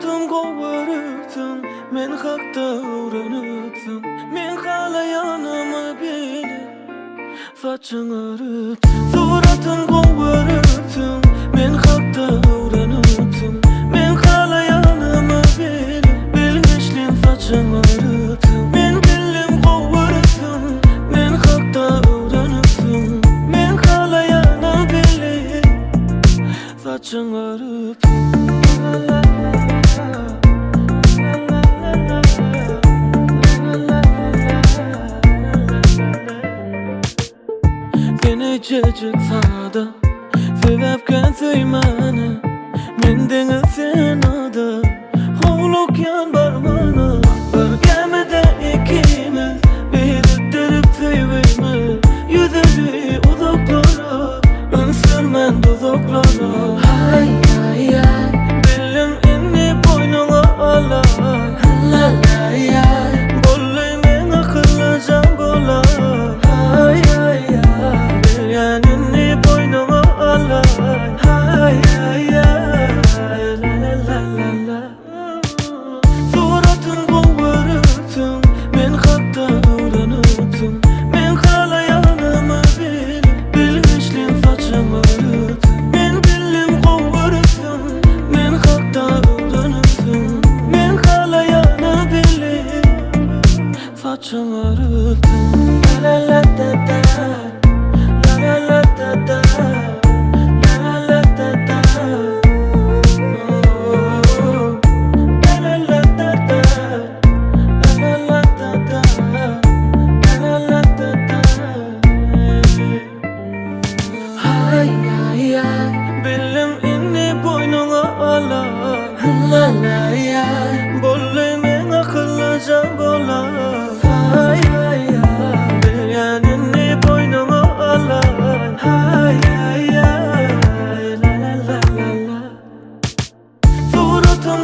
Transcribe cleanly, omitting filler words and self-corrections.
Suratım kovarıksın, men hakta uğranıksın. Men halayanımı bilip saçın arıksın. Suratım kovarıksın, men hakta uğranıksın. Men halayanımı bilip bilmişlin saçın arıksın. Men dilim kovarıksın, men hakta uğranıksın. Men halayanı bilip saçın arıksın. Seni çocuk sağda sebepken söymeni. Mendeni sen adı Hovluk yan barmana. Bir gemide ikimiz biriktirip sevimiz. Yüzeli uzaklara ınsırmen dozoklara. Hay hay hay bilim inni boynuna ala. La la ya bollay men akıllıcan bola. Hay hay hay bilen inni boynuna ala. Hay hay hay la la la la la. Suratın kovarıksın, men hakta uğranıksın. Men halayanımı bilip bilmişlin saçın arıksın. Men dilim kovarıksın, men hakta uğranıksın. Men halayanı bilip saçın arıksın. La la la da da, la la la da da, la la la da da. La la la da da, la la la da da, la la la da da. Hay hay hay bilim inni boynuna ala. La la ya bollay men akıllıcan bola. Hay hay hay bilen inni boynuna ala. Hay hay hay la la la la la. Suratım